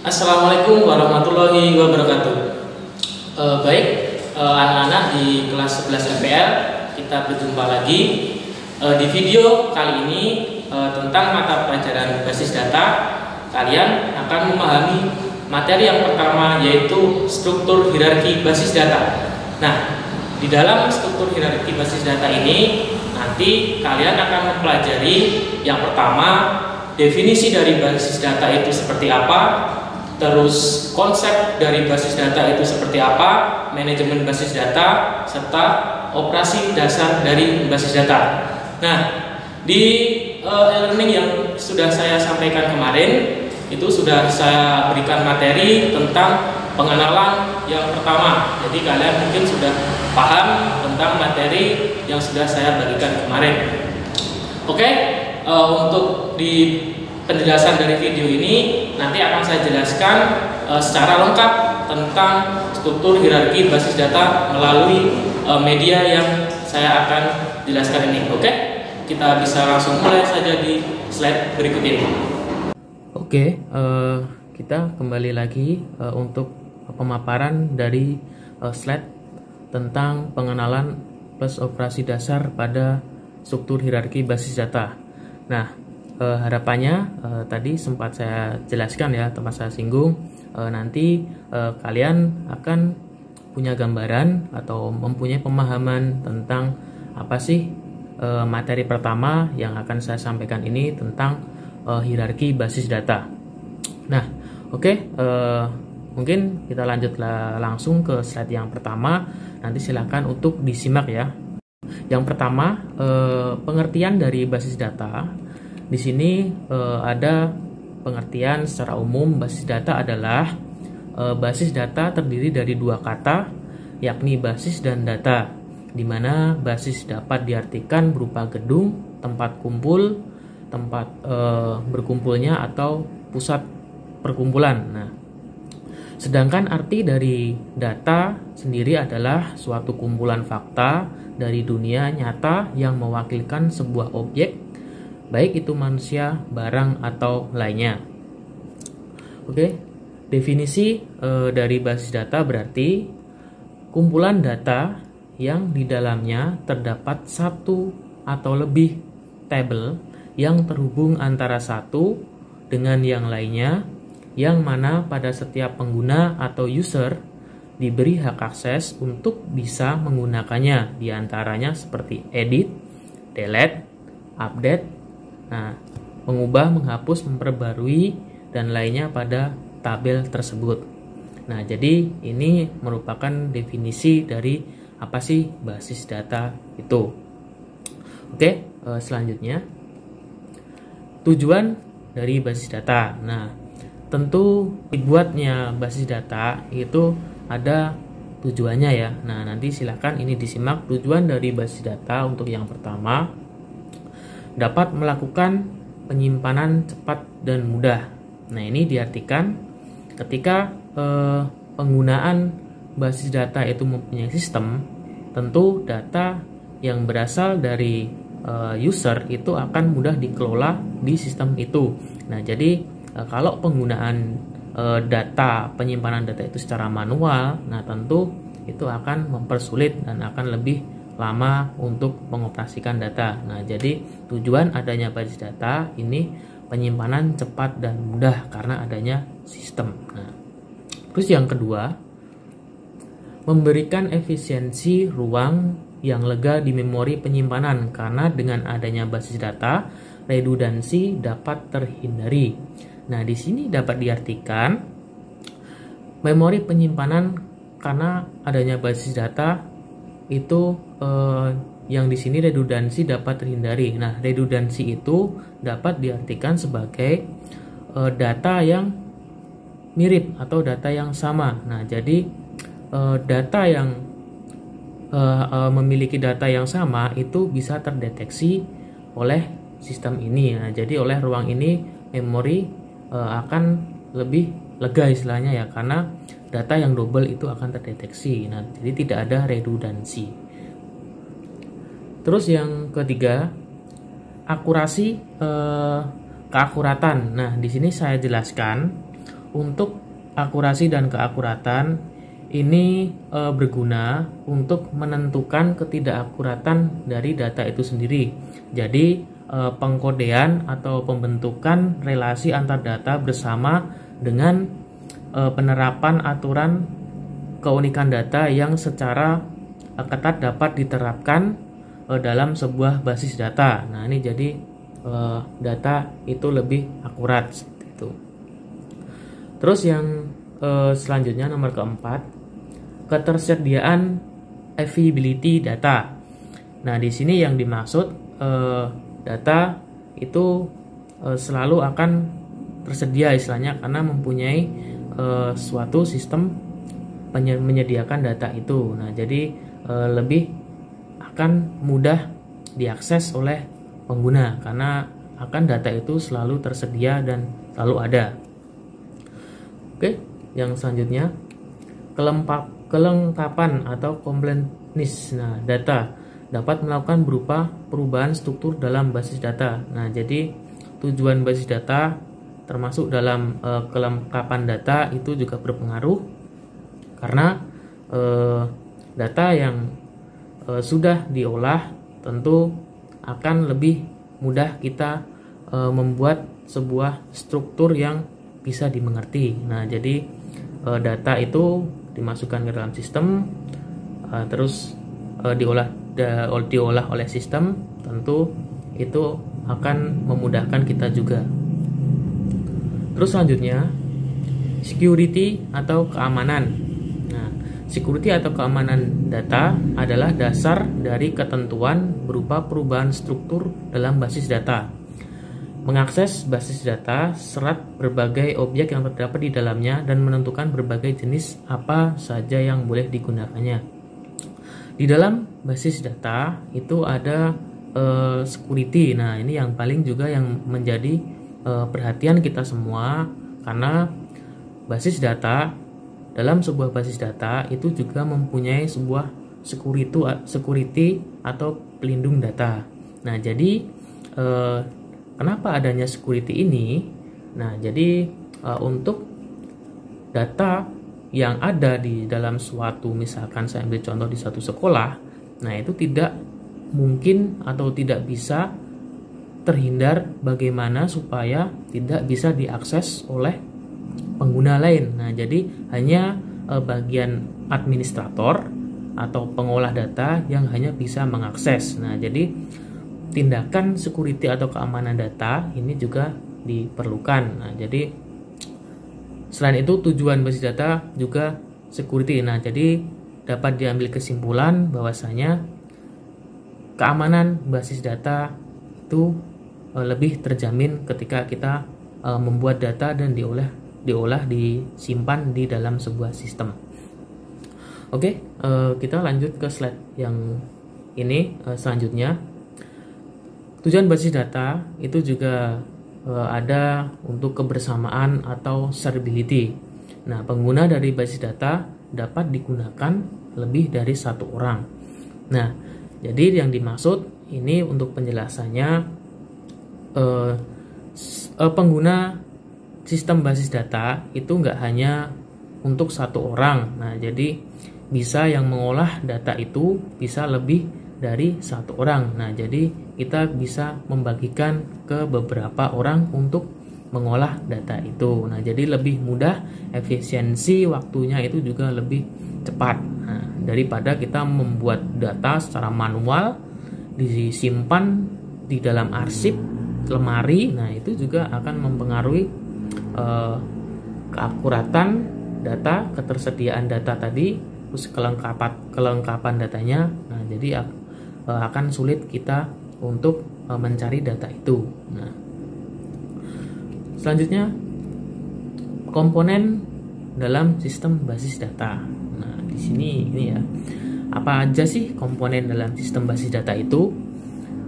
Assalamualaikum warahmatullahi wabarakatuh. Baik, anak-anak di kelas 11 MPL, kita berjumpa lagi di video kali ini tentang mata pelajaran basis data. Kalian akan memahami materi yang pertama, yaitu struktur hierarki basis data. Nah, di dalam struktur hierarki basis data ini nanti kalian akan mempelajari yang pertama, definisi dari basis data itu seperti apa, terus konsep dari basis data itu seperti apa, manajemen basis data, serta operasi dasar dari basis data. Nah, di e-learning yang sudah saya sampaikan kemarin, itu sudah saya berikan materi tentang pengenalan yang pertama. Jadi kalian mungkin sudah paham tentang materi yang sudah saya bagikan kemarin. Oke, untuk di penjelasan dari video ini nanti akan saya jelaskan secara lengkap tentang struktur hierarki basis data melalui media yang saya akan jelaskan ini. Oke, kita bisa langsung mulai saja di slide berikut ini. Oke, kita kembali lagi untuk pemaparan dari slide tentang pengenalan plus operasi dasar pada struktur hierarki basis data. Nah, harapannya tadi sempat saya jelaskan ya, tempat saya singgung, nanti kalian akan punya gambaran atau mempunyai pemahaman tentang apa sih materi pertama yang akan saya sampaikan ini tentang hierarki basis data. Nah, oke, mungkin kita lanjutlah langsung ke slide yang pertama. Nanti silakan untuk disimak ya. Yang pertama, pengertian dari basis data. Di sini ada pengertian secara umum. Basis data adalah basis data terdiri dari dua kata, yakni basis dan data, di mana basis dapat diartikan berupa gedung, tempat kumpul, tempat berkumpulnya atau pusat perkumpulan. Nah, sedangkan arti dari data sendiri adalah suatu kumpulan fakta dari dunia nyata yang mewakilkan sebuah objek, baik itu manusia, barang, atau lainnya. Oke, definisi dari basis data berarti kumpulan data yang di dalamnya terdapat satu atau lebih tabel yang terhubung antara satu dengan yang lainnya, yang mana pada setiap pengguna atau user diberi hak akses untuk bisa menggunakannya, diantaranya seperti edit, delete, update, nah, mengubah, menghapus, memperbarui, dan lainnya pada tabel tersebut. Nah, jadi ini merupakan definisi dari apa sih basis data itu. Oke, selanjutnya tujuan dari basis data. Nah, tentu dibuatnya basis data itu ada tujuannya ya. Nah, nanti silakan ini disimak. Tujuan dari basis data untuk yang pertama, dapat melakukan penyimpanan cepat dan mudah. Nah, ini diartikan ketika penggunaan basis data itu mempunyai sistem, tentu data yang berasal dari user itu akan mudah dikelola di sistem itu. Nah, jadi kalau penggunaan data, penyimpanan data itu secara manual, nah tentu itu akan mempersulit dan akan lebih lama untuk mengoperasikan data. Nah, jadi tujuan adanya basis data ini penyimpanan cepat dan mudah karena adanya sistem. Nah, terus yang kedua, memberikan efisiensi ruang yang lega di memori penyimpanan, karena dengan adanya basis data, redundansi dapat terhindari. Nah, di sini dapat diartikan memori penyimpanan karena adanya basis data itu yang di sini redundansi dapat terhindari. Nah, redundansi itu dapat diartikan sebagai data yang mirip atau data yang sama. Nah, jadi data yang memiliki data yang sama itu bisa terdeteksi oleh sistem ini. Nah, jadi oleh ruang ini memori akan lebih lega istilahnya ya, karena data yang double itu akan terdeteksi. Nah, jadi tidak ada redundansi. Terus yang ketiga, akurasi keakuratan. Nah, di sini saya jelaskan untuk akurasi dan keakuratan ini berguna untuk menentukan ketidakakuratan dari data itu sendiri. Jadi pengkodean atau pembentukan relasi antar data bersama dengan penerapan aturan keunikan data yang secara ketat dapat diterapkan dalam sebuah basis data. Nah, ini jadi data itu lebih akurat seperti itu. Terus yang selanjutnya nomor keempat, ketersediaan availability data. Nah, di sini yang dimaksud data itu selalu akan tersedia istilahnya karena mempunyai suatu sistem menyediakan data itu. Nah, jadi lebih akan mudah diakses oleh pengguna karena akan data itu selalu tersedia dan selalu ada. Oke, yang selanjutnya kelengkapan atau completeness. Nah, data dapat melakukan berupa perubahan struktur dalam basis data. Nah, jadi tujuan basis data termasuk dalam kelengkapan data itu juga berpengaruh karena data yang sudah diolah tentu akan lebih mudah kita membuat sebuah struktur yang bisa dimengerti. Nah, jadi data itu dimasukkan ke dalam sistem, terus diolah oleh sistem, tentu itu akan memudahkan kita juga. Terus selanjutnya security atau keamanan. Nah, security atau keamanan data adalah dasar dari ketentuan berupa perubahan struktur dalam basis data. Mengakses basis data serat berbagai objek yang terdapat di dalamnya dan menentukan berbagai jenis apa saja yang boleh digunakannya. Di dalam basis data itu ada security. Nah, ini yang paling juga yang menjadi perhatian kita semua karena basis data, dalam sebuah basis data itu juga mempunyai sebuah security atau pelindung data. Nah, jadi kenapa adanya security ini? Nah, jadi untuk data yang ada di dalam suatu, misalkan saya ambil contoh di satu sekolah, nah itu tidak mungkin atau tidak bisa terhindar bagaimana supaya tidak bisa diakses oleh pengguna lain. Nah, jadi hanya bagian administrator atau pengolah data yang hanya bisa mengakses. Nah, jadi tindakan security atau keamanan data ini juga diperlukan. Nah, jadi selain itu tujuan basis data juga security. Nah, jadi dapat diambil kesimpulan bahwasanya keamanan basis data itu lebih terjamin ketika kita membuat data dan disimpan di dalam sebuah sistem. Oke, kita lanjut ke slide yang ini selanjutnya. Tujuan basis data itu juga ada untuk kebersamaan atau shareability. Nah, pengguna dari basis data dapat digunakan lebih dari satu orang. Nah, jadi yang dimaksud ini untuk penjelasannya, pengguna sistem basis data itu nggak hanya untuk satu orang. Nah, jadi bisa yang mengolah data itu bisa lebih dari satu orang. Nah, jadi kita bisa membagikan ke beberapa orang untuk mengolah data itu. Nah, jadi lebih mudah, efisiensi waktunya itu juga lebih cepat. Nah, daripada kita membuat data secara manual disimpan di dalam arsip lemari. Nah, itu juga akan mempengaruhi keakuratan data, ketersediaan data tadi, terus kelengkapan datanya. Nah, jadi akan sulit kita untuk mencari data itu. Nah, selanjutnya komponen dalam sistem basis data. Nah, di sini ini ya, apa aja sih komponen dalam sistem basis data itu?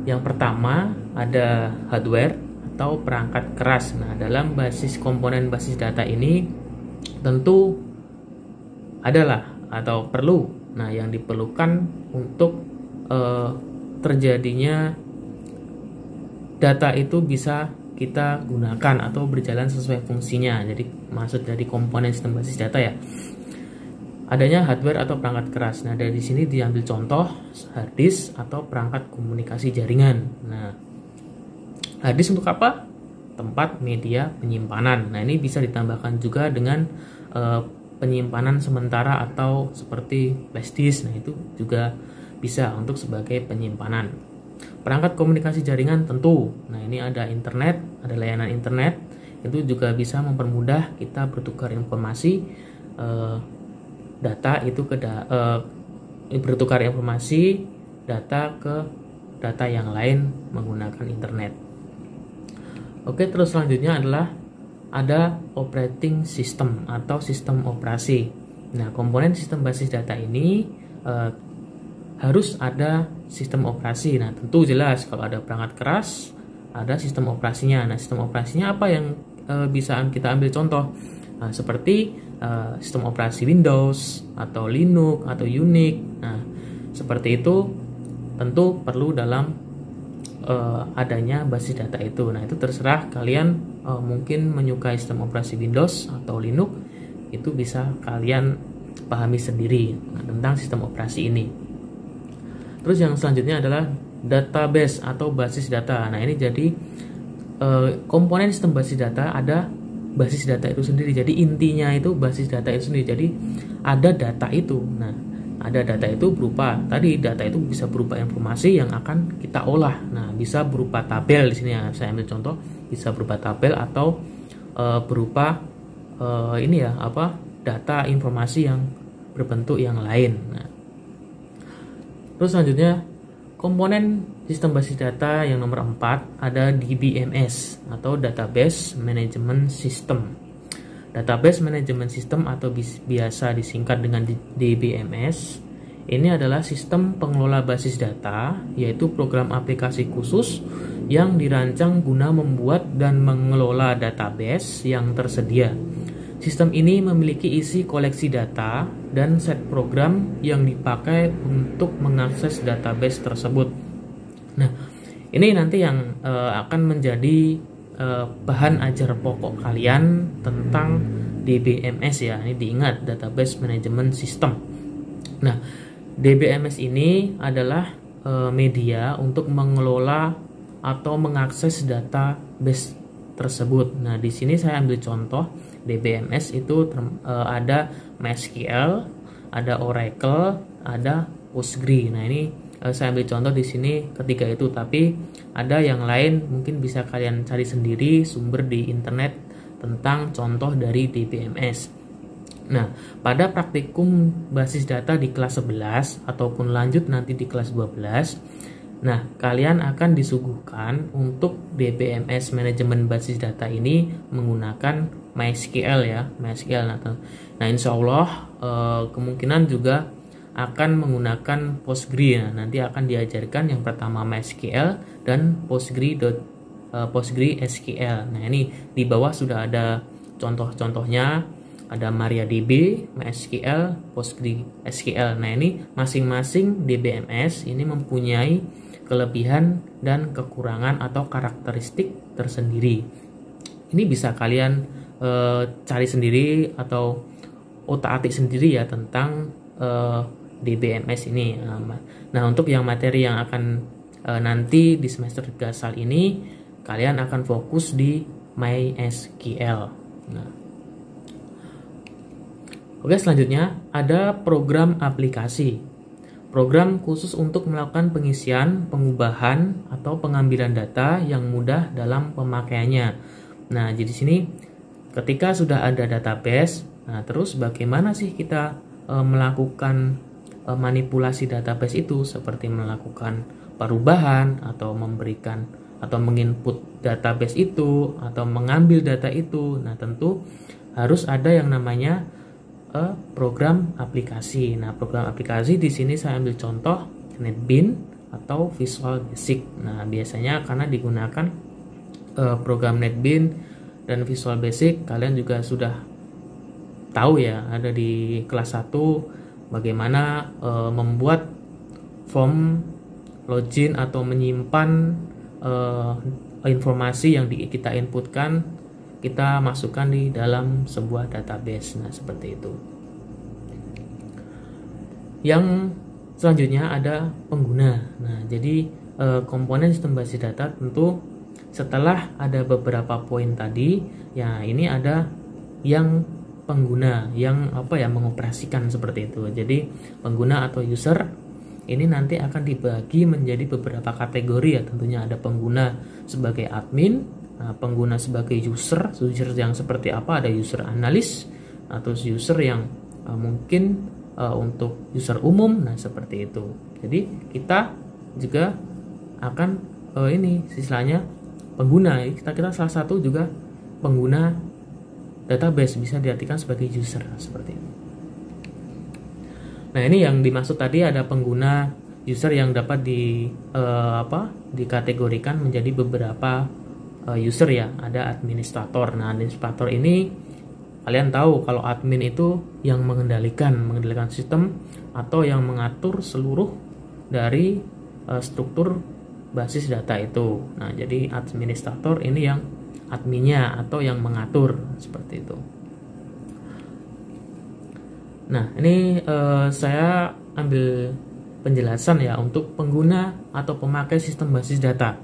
Yang pertama ada hardware atau perangkat keras. Nah, dalam komponen basis data ini tentu adalah atau perlu. Nah, yang diperlukan untuk terjadinya data itu bisa kita gunakan atau berjalan sesuai fungsinya. Jadi maksud dari komponen sistem basis data ya, adanya hardware atau perangkat keras. Nah, dari sini diambil contoh hard disk atau perangkat komunikasi jaringan. Nah, hard disk untuk apa? Tempat media penyimpanan. Nah, ini bisa ditambahkan juga dengan penyimpanan sementara atau seperti flash disk. Nah, itu juga bisa untuk sebagai penyimpanan. Perangkat komunikasi jaringan tentu. Nah, ini ada internet, ada layanan internet. Itu juga bisa mempermudah kita bertukar informasi data itu ke bertukar informasi data ke data yang lain menggunakan internet. Oke, terus selanjutnya adalah ada operating system atau sistem operasi. Nah, komponen sistem basis data ini harus ada sistem operasi. Nah, tentu jelas kalau ada perangkat keras, ada sistem operasinya. Nah, sistem operasinya apa yang bisa kita ambil contoh? Nah, seperti sistem operasi Windows atau Linux atau Unix. Nah, seperti itu tentu perlu dalam adanya basis data itu. Nah, itu terserah kalian mungkin menyukai sistem operasi Windows atau Linux, itu bisa kalian pahami sendiri tentang sistem operasi ini. Terus yang selanjutnya adalah database atau basis data. Nah, ini jadi komponen sistem basis data ada basis data itu sendiri. Jadi intinya itu basis data itu sendiri. Jadi ada data itu. Nah, ada data itu berupa tadi, data itu bisa berupa informasi yang akan kita olah. Nah, bisa berupa tabel di sini ya. Saya ambil contoh, bisa berupa tabel atau berupa data informasi yang berbentuk yang lain. Nah, terus selanjutnya komponen sistem basis data yang nomor 4 ada DBMS atau Database Management System. Database Management System atau biasa disingkat dengan DBMS ini adalah sistem pengelola basis data, yaitu program aplikasi khusus yang dirancang guna membuat dan mengelola database yang tersedia. Sistem ini memiliki isi koleksi data dan set program yang dipakai untuk mengakses database tersebut. Nah, ini nanti yang akan menjadi bahan ajar pokok kalian tentang DBMS ya. Ini diingat, Database Management System. Nah, DBMS ini adalah media untuk mengelola atau mengakses database tersebut. Nah, di sini saya ambil contoh DBMS itu ada MySQL, ada Oracle, ada Postgre. Nah, ini saya ambil contoh di sini ketiga itu, tapi ada yang lain mungkin bisa kalian cari sendiri sumber di internet tentang contoh dari DBMS. Nah, pada praktikum basis data di kelas 11 ataupun lanjut nanti di kelas 12, nah, kalian akan disuguhkan untuk DBMS manajemen basis data ini menggunakan MySQL ya, MySQL. Nah, insya Allah kemungkinan juga akan menggunakan Postgre. Nah, nanti akan diajarkan yang pertama MySQL dan Postgre SQL. Nah, ini di bawah sudah ada contoh-contohnya, ada MariaDB, MySQL, Postgre SQL. Nah, ini masing-masing DBMS ini mempunyai kelebihan dan kekurangan atau karakteristik tersendiri. Ini bisa kalian cari sendiri atau otak-atik sendiri ya tentang DBMS ini. Nah, untuk yang materi yang akan nanti di semester 3 asal ini, kalian akan fokus di MySQL. Nah, oke, selanjutnya ada program aplikasi. Program khusus untuk melakukan pengisian, pengubahan, atau pengambilan data yang mudah dalam pemakaiannya. Nah, jadi sini ketika sudah ada database, nah terus bagaimana sih kita melakukan manipulasi database itu, seperti melakukan perubahan atau memberikan atau menginput database itu atau mengambil data itu. Nah, tentu harus ada yang namanya program aplikasi. Nah, program aplikasi di sini saya ambil contoh NetBeans atau Visual Basic. Nah, biasanya karena digunakan program NetBeans dan Visual Basic, kalian juga sudah tahu ya, ada di kelas 1 bagaimana membuat form login atau menyimpan informasi yang kita inputkan kita masukkan di dalam sebuah database. Nah, seperti itu. Yang selanjutnya ada pengguna. Nah, jadi komponen sistem basis data tentu setelah ada beberapa poin tadi, ya ini ada yang pengguna yang mengoperasikan seperti itu. Jadi pengguna atau user ini nanti akan dibagi menjadi beberapa kategori ya. Tentunya ada pengguna sebagai admin, pengguna sebagai user yang seperti apa, ada user analis atau user yang mungkin untuk user umum. Nah, seperti itu. Jadi kita juga akan ini istilahnya pengguna. Kita salah satu juga pengguna database, bisa diartikan sebagai user seperti itu. Nah, ini yang dimaksud tadi ada pengguna user yang dapat dikategorikan menjadi beberapa user ya. Ada administrator. Nah, administrator ini kalian tahu kalau admin itu yang mengendalikan sistem atau yang mengatur seluruh dari struktur basis data itu. Nah, jadi administrator ini yang adminnya atau yang mengatur seperti itu. Nah, ini saya ambil penjelasan ya untuk pengguna atau pemakai sistem basis data.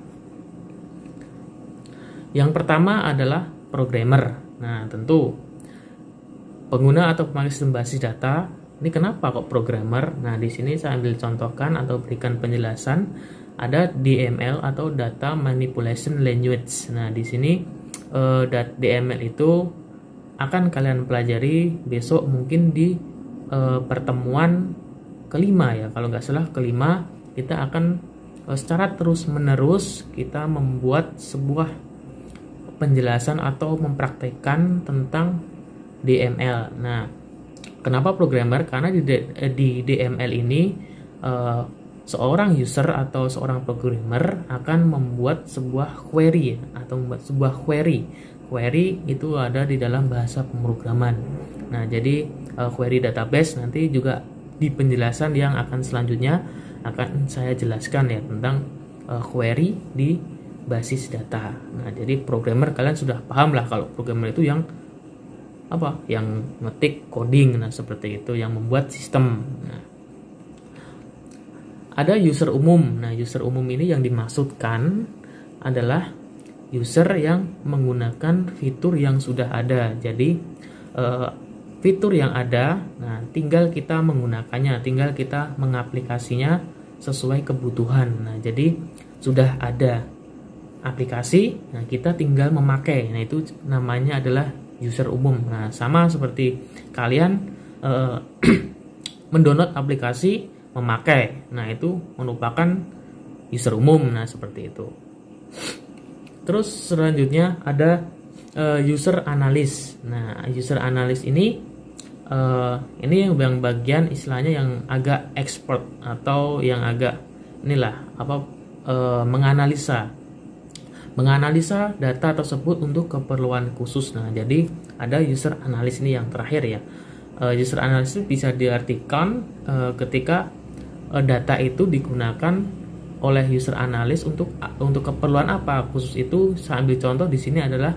Yang pertama adalah programmer. Nah, tentu pengguna atau pemakai sistem basis data ini kenapa kok programmer? Nah, di sini saya ambil contohkan atau berikan penjelasan. Ada DML atau Data Manipulation Language. Nah, di sini DML itu akan kalian pelajari besok mungkin di pertemuan kelima ya, kalau nggak salah kelima. Kita akan secara terus menerus kita membuat sebuah penjelasan atau mempraktekkan tentang DML. Nah, kenapa programmer? Karena di DML ini seorang user atau seorang programmer akan membuat sebuah query atau membuat sebuah query. Query itu ada di dalam bahasa pemrograman. Nah, jadi query database nanti juga di penjelasan yang akan selanjutnya akan saya jelaskan ya tentang query di basis data. Nah, jadi programmer kalian sudah paham lah kalau programmer itu yang yang ngetik coding. Nah, seperti itu, yang membuat sistem. Nah, ada user umum. Nah, user umum ini yang dimaksudkan adalah user yang menggunakan fitur yang sudah ada. Jadi fitur yang ada, nah tinggal kita menggunakannya, tinggal kita mengaplikasinya sesuai kebutuhan. Nah, jadi sudah ada aplikasi, nah kita tinggal memakai. Nah, itu namanya adalah user umum. Nah, sama seperti kalian mendownload aplikasi, memakai. Nah, itu merupakan user umum. Nah, seperti itu. Terus selanjutnya ada user analyst. Nah, user analyst ini yang bagian istilahnya yang agak expert atau yang agak menganalisa data tersebut untuk keperluan khusus. Nah, jadi ada user analyst ini yang terakhir ya. User analyst itu bisa diartikan ketika data itu digunakan oleh user analyst untuk keperluan apa khusus. Itu saya ambil contoh di sini adalah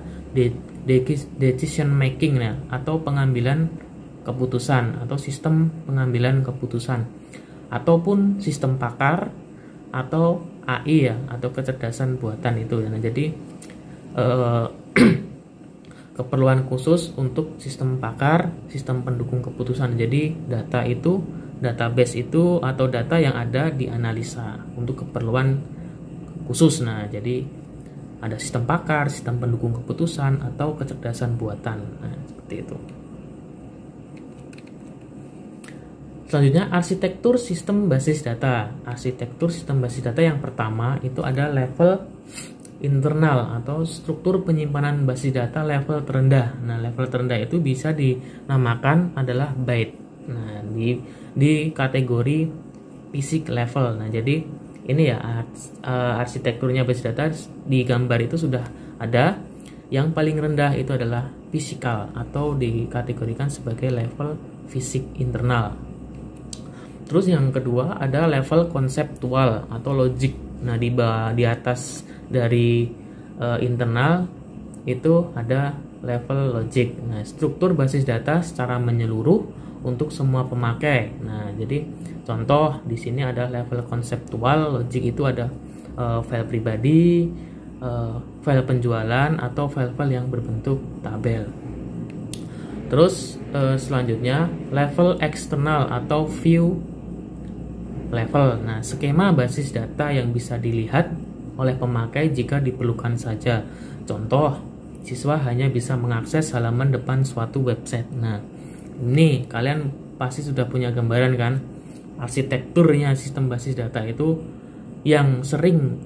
decision making ya, atau pengambilan keputusan atau sistem pengambilan keputusan, ataupun sistem pakar atau AI ya, atau kecerdasan buatan itu. Nah, jadi keperluan khusus untuk sistem pakar, sistem pendukung keputusan. Jadi database itu atau data yang ada dianalisa untuk keperluan khusus. Nah, jadi ada sistem pakar, sistem pendukung keputusan, atau kecerdasan buatan. Nah, seperti itu. Selanjutnya, arsitektur sistem basis data. Arsitektur sistem basis data yang pertama itu ada level internal atau struktur penyimpanan basis data level terendah. Nah, level terendah itu bisa dinamakan adalah byte. Nah, di kategori basic level. Nah, jadi ini ya arsitekturnya basis data di gambar itu sudah ada. Yang paling rendah itu adalah physical atau dikategorikan sebagai level fisik internal. Terus yang kedua ada level konseptual atau logic. Nah, di atas dari internal itu ada level logic. Nah, struktur basis data secara menyeluruh untuk semua pemakai. Nah, jadi contoh di sini ada level konseptual. Logic itu ada file pribadi, file penjualan, atau file-file yang berbentuk tabel. Terus selanjutnya level eksternal atau view level. Nah, skema basis data yang bisa dilihat oleh pemakai jika diperlukan saja. Contoh, siswa hanya bisa mengakses halaman depan suatu website. Nah, ini kalian pasti sudah punya gambaran kan? Arsitekturnya sistem basis data itu yang sering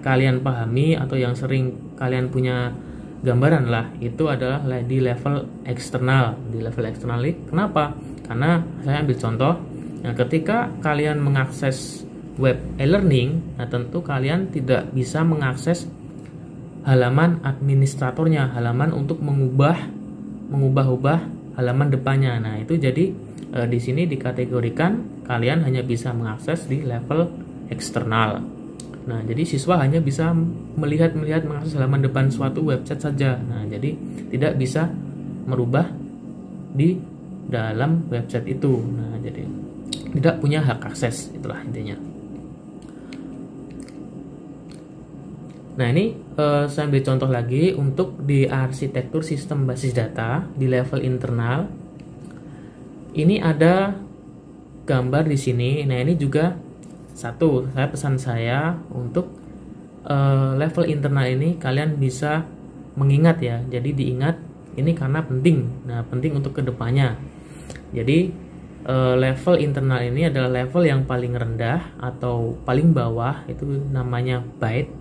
kalian pahami atau yang sering kalian punya gambaran lah, itu adalah di level eksternal. Di level eksternal ini kenapa? Karena saya ambil contoh. Nah, ketika kalian mengakses web e-learning, nah tentu kalian tidak bisa mengakses halaman administratornya, halaman untuk mengubah-ubah halaman depannya. Nah, itu jadi di sini dikategorikan kalian hanya bisa mengakses di level eksternal. Nah, jadi siswa hanya bisa melihat mengakses halaman depan suatu website saja. Nah, jadi tidak bisa merubah di dalam website itu. Nah, jadi tidak punya hak akses, itulah intinya. Nah, ini saya ambil contoh lagi untuk di arsitektur sistem basis data di level internal. Ini ada gambar di sini. Nah, ini juga pesan saya untuk level internal ini kalian bisa mengingat ya. Jadi diingat ini karena penting. Nah, penting untuk kedepannya. Jadi level internal ini adalah level yang paling rendah atau paling bawah, itu namanya byte.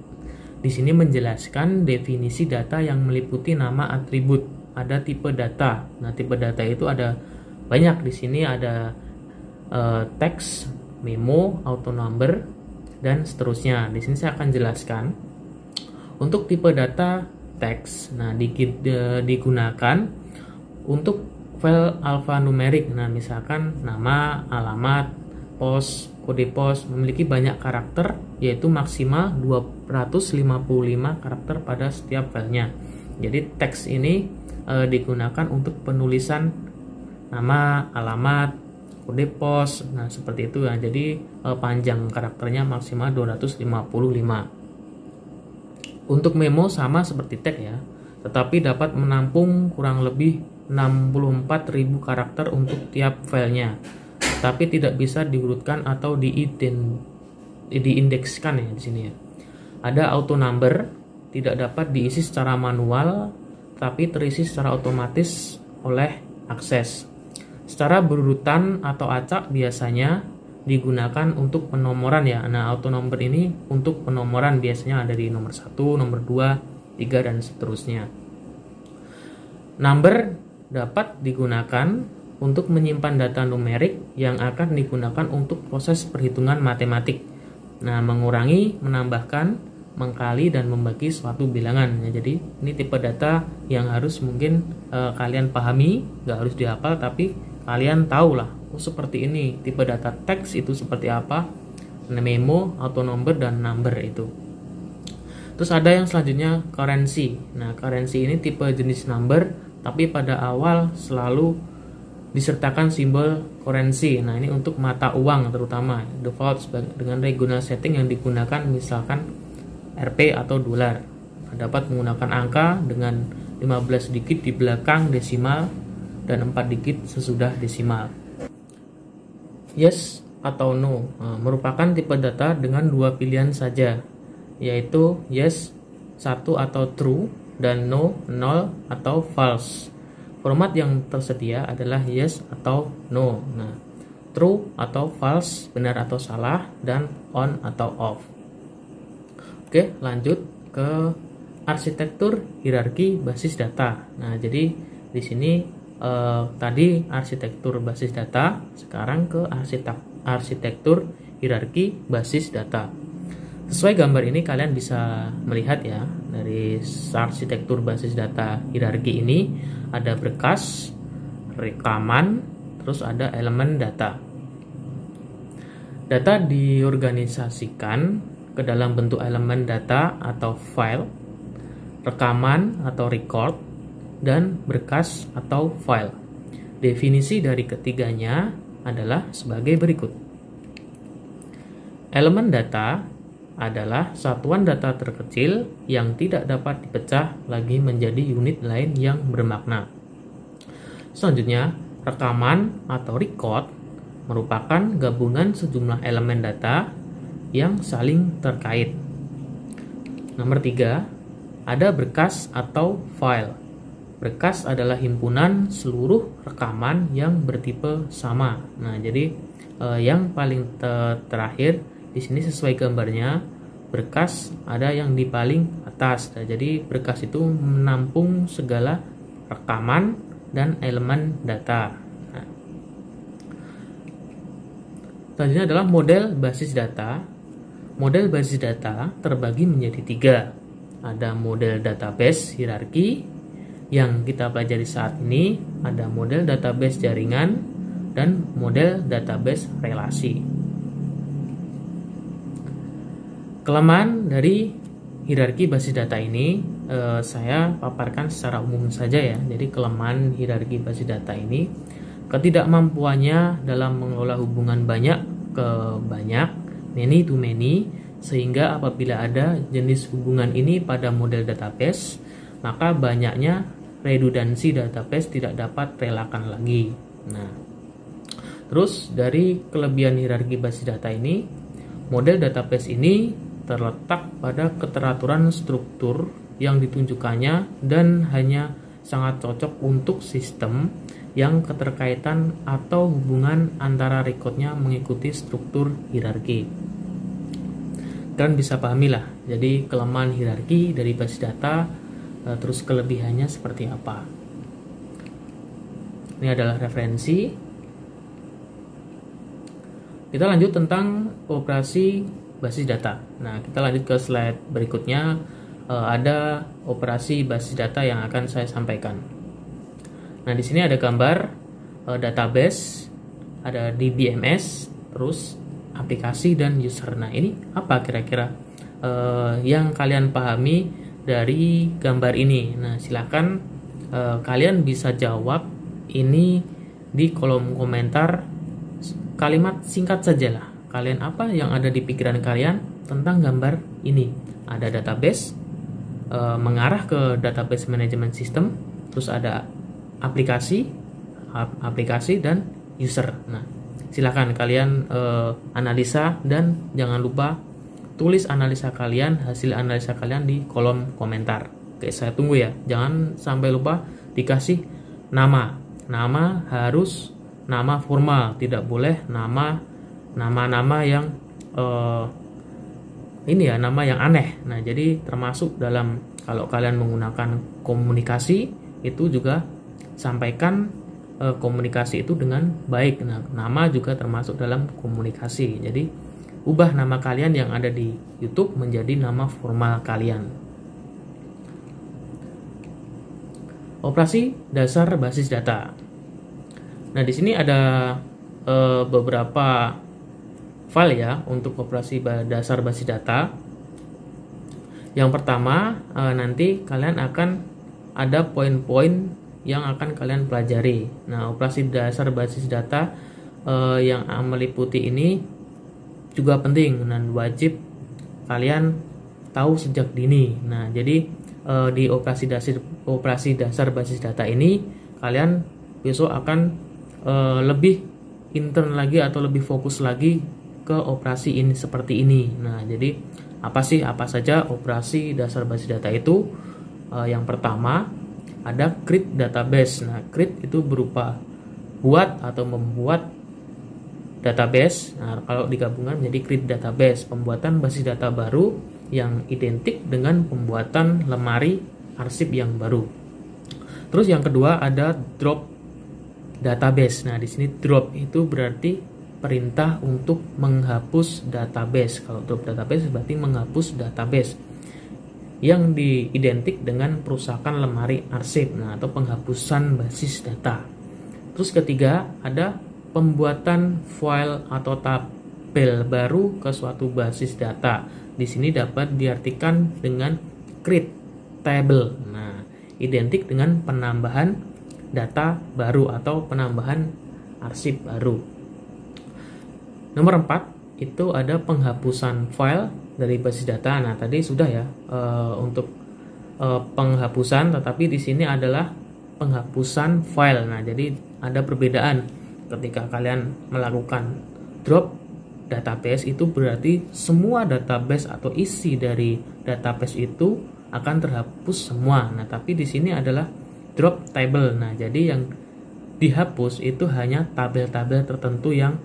Di sini menjelaskan definisi data yang meliputi nama, atribut, ada tipe data. Nah, tipe data itu ada banyak. Di sini ada teks, memo, auto number, dan seterusnya. Di sini saya akan jelaskan. Untuk tipe data teks, nah digunakan untuk file alfanumerik. Nah, misalkan nama, alamat, pos, kode pos memiliki banyak karakter, yaitu maksimal 255 karakter pada setiap filenya. Jadi teks ini digunakan untuk penulisan nama, alamat, kode pos. Nah, seperti itu ya. Jadi panjang karakternya maksimal 255. Untuk memo sama seperti teks ya, tetapi dapat menampung kurang lebih 64.000 karakter untuk tiap filenya, tapi tidak bisa diurutkan atau diindekskan ya di sini ya. Ada auto number, tidak dapat diisi secara manual, tapi terisi secara otomatis oleh akses. Secara berurutan atau acak biasanya digunakan untuk penomoran ya. Nah, auto number ini untuk penomoran biasanya ada di nomor 1, nomor 2, 3, dan seterusnya. Number dapat digunakan untuk menyimpan data numerik yang akan digunakan untuk proses perhitungan matematik. Nah, mengurangi, menambahkan, mengkali, dan membagi suatu bilangan. Ya, jadi ini tipe data yang harus mungkin kalian pahami, nggak harus dihafal, tapi kalian tahu lah, oh seperti ini tipe data teks itu seperti apa, memo, auto number, dan number itu. Terus ada yang selanjutnya currency. Nah, currency ini tipe jenis number, tapi pada awal selalu disertakan simbol currency. Nah, ini untuk mata uang terutama, default dengan regional setting yang digunakan misalkan Rp atau dolar. Dapat menggunakan angka dengan 15 digit di belakang desimal dan 4 digit sesudah desimal. Yes atau no merupakan tipe data dengan dua pilihan saja, yaitu yes 1 atau true, dan no 0 atau false. Format yang tersedia adalah yes atau no. Nah, true atau false, benar atau salah, dan on atau off. Oke, lanjut ke arsitektur hierarki basis data. Nah, jadi di sini tadi arsitektur basis data, sekarang ke arsitektur hierarki basis data. Sesuai gambar ini kalian bisa melihat ya, dari arsitektur basis data hierarki ini ada berkas, rekaman, terus ada elemen data. Data diorganisasikan ke dalam bentuk elemen data atau file, rekaman atau record, dan berkas atau file. Definisi dari ketiganya adalah sebagai berikut. Elemen data adalah satuan data terkecil yang tidak dapat dipecah lagi menjadi unit lain yang bermakna. Selanjutnya, rekaman atau record merupakan gabungan sejumlah elemen data yang saling terkait. Nomor 3, ada berkas atau file. Berkas adalah himpunan seluruh rekaman yang bertipe sama. Nah, jadi yang paling terakhir di sini sesuai gambarnya, berkas ada yang di paling atas. Nah, jadi berkas itu menampung segala rekaman dan elemen data. Nah, selanjutnya adalah model basis data. Model basis data terbagi menjadi 3. Ada model database hierarki yang kita pelajari saat ini, ada model database jaringan, dan model database relasi. Kelemahan dari hierarki basis data ini saya paparkan secara umum saja ya. Jadi kelemahan hierarki basis data ini ketidakmampuannya dalam mengelola hubungan banyak ke banyak, many to many, sehingga apabila ada jenis hubungan ini pada model database, maka banyaknya redundansi database tidak dapat relakan lagi. Nah, terus dari kelebihan hierarki basis data ini, model database ini terletak pada keteraturan struktur yang ditunjukkannya dan hanya sangat cocok untuk sistem yang keterkaitan atau hubungan antara recordnya mengikuti struktur hierarki. Kalian bisa pahamilah, jadi kelemahan hierarki dari basis data, terus kelebihannya seperti apa. Ini adalah referensi. Kita lanjut tentang operasi basis data. Nah, kita lanjut ke slide berikutnya. Ada operasi basis data yang akan saya sampaikan. Nah, di sini ada gambar database, ada DBMS, terus aplikasi dan user. Nah, ini apa kira-kira yang kalian pahami dari gambar ini? Nah, silakan kalian bisa jawab ini di kolom komentar. Kalimat singkat sajalah. Kalian apa yang ada di pikiran kalian tentang gambar ini? Ada database, mengarah ke database management system, terus ada aplikasi dan user. Nah, silakan kalian analisa dan jangan lupa tulis analisa kalian, hasil analisa kalian di kolom komentar. Oke, saya tunggu ya. Jangan sampai lupa dikasih nama. Nama harus nama formal, tidak boleh nama-nama yang nama yang aneh. Nah, jadi termasuk dalam kalau kalian menggunakan komunikasi itu juga sampaikan komunikasi itu dengan baik. Nah, nama juga termasuk dalam komunikasi. Jadi ubah nama kalian yang ada di YouTube menjadi nama formal kalian. Operasi dasar basis data. Nah, di sini ada beberapa file ya untuk operasi dasar basis data. Yang pertama, nanti kalian akan ada poin-poin yang akan kalian pelajari. Nah, operasi dasar basis data yang meliputi ini juga penting dan wajib kalian tahu sejak dini. Nah, jadi di operasi dasar basis data ini kalian besok akan lebih intern lagi atau lebih fokus lagi ke operasi ini seperti ini. Nah, jadi apa saja operasi dasar basis data itu? Yang pertama ada create database. Nah, create itu berupa buat atau membuat database. Nah, kalau digabungkan menjadi create database, pembuatan basis data baru yang identik dengan pembuatan lemari arsip yang baru. Terus yang kedua ada drop database. Nah, di sini drop itu berarti perintah untuk menghapus database. Kalau drop database berarti menghapus database yang diidentik dengan perusakan lemari arsip, nah, atau penghapusan basis data. Terus ketiga ada pembuatan file atau tab tabel baru ke suatu basis data. Di sini dapat diartikan dengan create table. Nah, identik dengan penambahan data baru atau penambahan arsip baru. Nomor 4 itu ada penghapusan file dari basis data. Nah, tadi sudah ya untuk penghapusan, tetapi di sini adalah penghapusan file. Nah, jadi ada perbedaan ketika kalian melakukan drop database, itu berarti semua database atau isi dari database itu akan terhapus semua. Nah, tapi di sini adalah drop table. Nah, jadi yang dihapus itu hanya tabel-tabel tertentu yang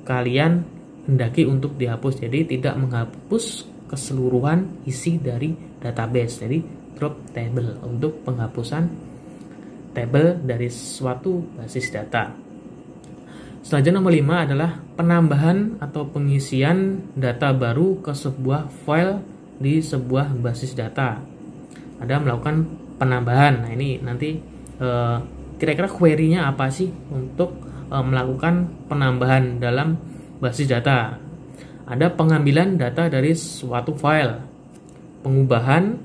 kalian hendaki untuk dihapus. Jadi tidak menghapus keseluruhan isi dari database. Jadi drop table untuk penghapusan tabel dari suatu basis data. Selanjutnya nomor 5 adalah penambahan atau pengisian data baru ke sebuah file di sebuah basis data. Ada melakukan penambahan. Nah, ini nanti kira-kira query-nya apa sih untuk melakukan penambahan dalam basis data. Ada pengambilan data dari suatu file, pengubahan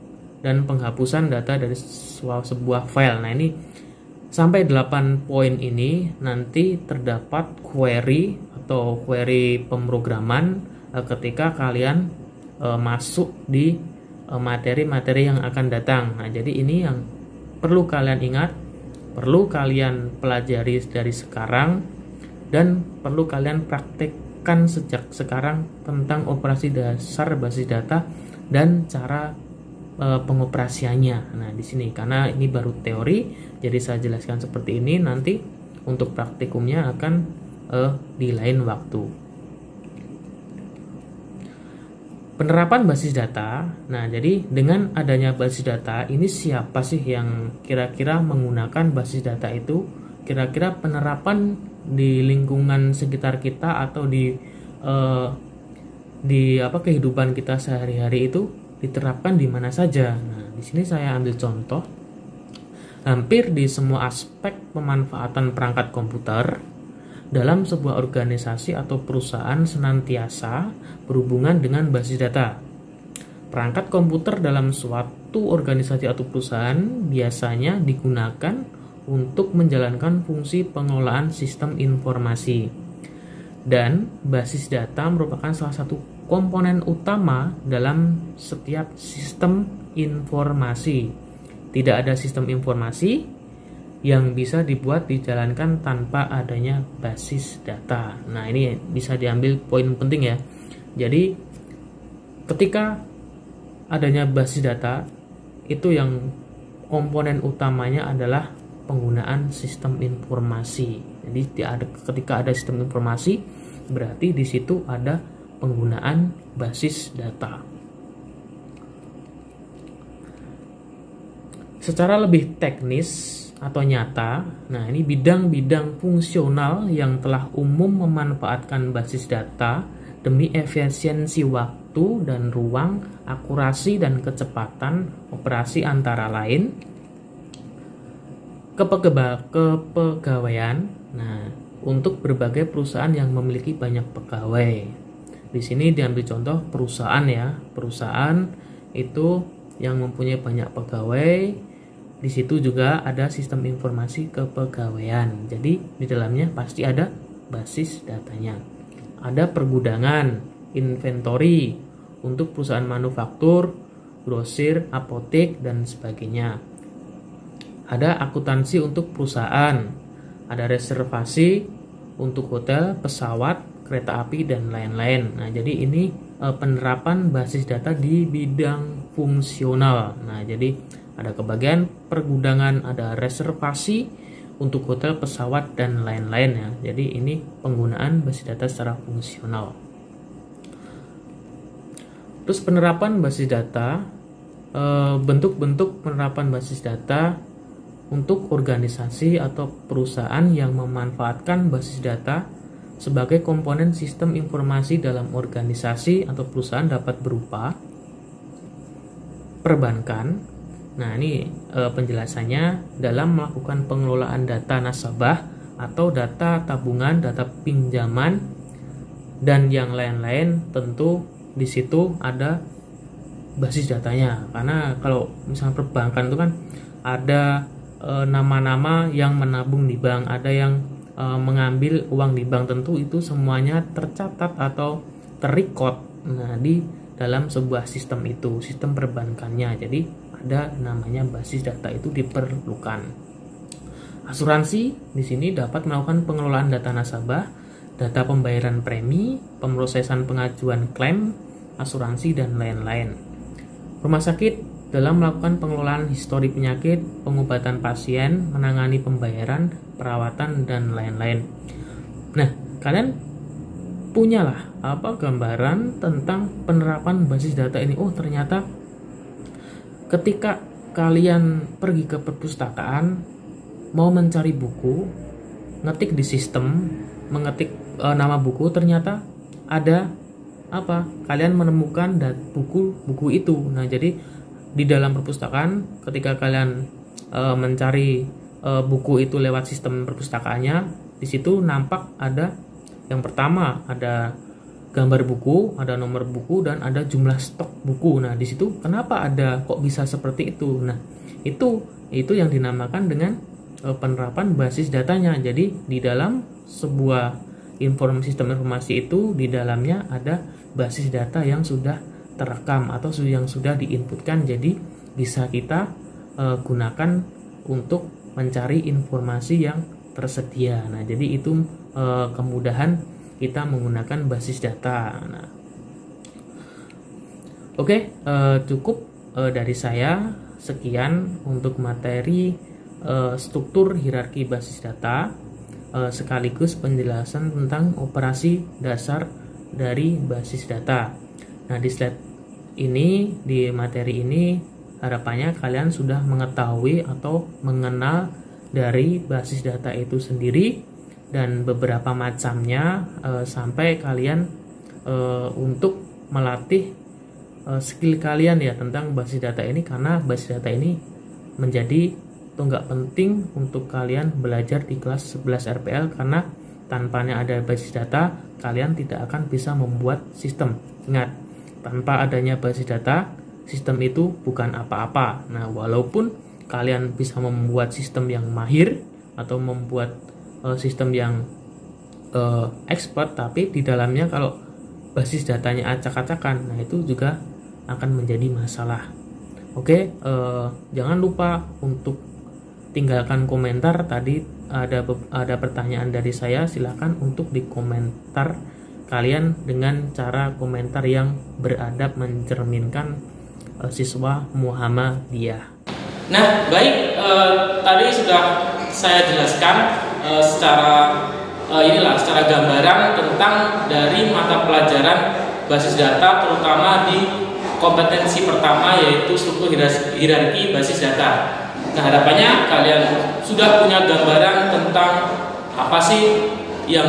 dan penghapusan data dari sebuah file. Nah, ini sampai 8 poin ini nanti terdapat query atau query pemrograman ketika kalian masuk di materi-materi yang akan datang. Nah, jadi ini yang perlu kalian ingat, perlu kalian pelajari dari sekarang, dan perlu kalian praktekkan sejak sekarang tentang operasi dasar basis data dan cara pengoperasiannya. Nah, di sini karena ini baru teori, jadi saya jelaskan seperti ini. Nanti untuk praktikumnya akan di lain waktu. Penerapan basis data. Nah, jadi dengan adanya basis data ini, siapa sih yang kira-kira menggunakan basis data itu? Kira-kira penerapan di lingkungan sekitar kita atau di kehidupan kita sehari-hari itu diterapkan di mana saja. Nah, di sini saya ambil contoh. Hampir di semua aspek pemanfaatan perangkat komputer dalam sebuah organisasi atau perusahaan senantiasa berhubungan dengan basis data. Perangkat komputer dalam suatu organisasi atau perusahaan biasanya digunakan untuk menjalankan fungsi pengelolaan sistem informasi. Dan basis data merupakan salah satu komponen utama dalam setiap sistem informasi. Tidak ada sistem informasi yang bisa dibuat dijalankan tanpa adanya basis data. Nah, ini bisa diambil poin penting ya. Jadi ketika adanya basis data, itu yang komponen utamanya adalah penggunaan sistem informasi. Jadi ketika ada sistem informasi, berarti di situ ada penggunaan basis data. Secara lebih teknis atau nyata, nah ini bidang-bidang fungsional yang telah umum memanfaatkan basis data demi efisiensi waktu dan ruang, akurasi dan kecepatan operasi antara lain kepegawaian. Nah, untuk berbagai perusahaan yang memiliki banyak pegawai. Di sini diambil contoh perusahaan ya. Perusahaan itu yang mempunyai banyak pegawai. Di situ juga ada sistem informasi kepegawaian. Jadi di dalamnya pasti ada basis datanya. Ada pergudangan, inventory untuk perusahaan manufaktur, grosir, apotek dan sebagainya. Ada akuntansi untuk perusahaan. Ada reservasi untuk hotel, pesawat, kereta api dan lain-lain. Nah, jadi ini penerapan basis data di bidang fungsional. Nah, jadi ada kebagian pergudangan, ada reservasi untuk hotel, pesawat dan lain-lain ya. Jadi ini penggunaan basis data secara fungsional. Terus penerapan basis data, bentuk-bentuk penerapan basis data untuk organisasi atau perusahaan yang memanfaatkan basis data sebagai komponen sistem informasi dalam organisasi atau perusahaan dapat berupa perbankan. Nah, ini penjelasannya dalam melakukan pengelolaan data nasabah atau data tabungan, data pinjaman, dan yang lain-lain tentu di situ ada basis datanya. Karena kalau misalnya perbankan itu kan ada nama-nama yang menabung di bank, ada yang mengambil uang di bank, tentu itu semuanya tercatat atau terrecord di dalam sebuah sistem itu, sistem perbankannya. Jadi ada namanya basis data itu diperlukan. Asuransi di sini dapat melakukan pengelolaan data nasabah, data pembayaran premi, pemrosesan pengajuan klaim, asuransi dan lain-lain. Rumah sakit dalam melakukan pengelolaan histori penyakit, pengobatan pasien, menangani pembayaran, perawatan, dan lain-lain. Nah, kalian punyalah gambaran tentang penerapan basis data ini. Oh, ternyata ketika kalian pergi ke perpustakaan, mau mencari buku, ngetik di sistem, mengetik nama buku, ternyata ada kalian menemukan buku itu. Nah, jadi di dalam perpustakaan ketika kalian mencari buku itu lewat sistem perpustakaannya, di situ nampak ada yang pertama ada gambar buku, ada nomor buku, dan ada jumlah stok buku. Nah, di situ kenapa ada kok bisa seperti itu? Nah, itu yang dinamakan dengan penerapan basis datanya. Jadi di dalam sebuah sistem informasi itu, di dalamnya ada basis data yang sudah terekam atau yang sudah diinputkan, jadi bisa kita gunakan untuk mencari informasi yang tersedia. Nah, jadi itu kemudahan kita menggunakan basis data. Nah, oke, cukup dari saya. Sekian untuk materi struktur hierarki basis data sekaligus penjelasan tentang operasi dasar dari basis data. Nah, di slide ini, di materi ini, harapannya kalian sudah mengetahui atau mengenal dari basis data itu sendiri dan beberapa macamnya, sampai kalian untuk melatih skill kalian ya tentang basis data ini, karena basis data ini menjadi tonggak penting untuk kalian belajar di kelas 11 RPL, karena tanpanya ada basis data kalian tidak akan bisa membuat sistem. Ingat, tanpa adanya basis data, sistem itu bukan apa-apa. Nah, walaupun kalian bisa membuat sistem yang mahir atau membuat sistem yang expert, tapi di dalamnya kalau basis datanya acak-acakan, nah itu juga akan menjadi masalah. Oke, jangan lupa untuk tinggalkan komentar. Tadi ada pertanyaan dari saya, silahkan untuk di komentar kalian dengan cara komentar yang beradab, mencerminkan siswa Muhammadiyah. Nah, baik, tadi sudah saya jelaskan secara gambaran tentang dari mata pelajaran basis data, terutama di kompetensi pertama, yaitu struktur hierarki basis data. Nah, harapannya kalian sudah punya gambaran tentang apa sih yang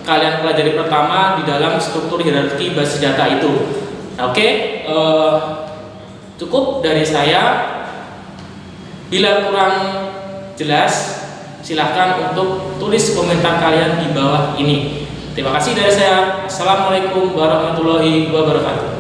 kalian pelajari pertama di dalam struktur hierarki basis data itu. Nah, oke, cukup dari saya. Bila kurang jelas, silahkan untuk tulis komentar kalian di bawah ini. Terima kasih dari saya. Assalamualaikum warahmatullahi wabarakatuh.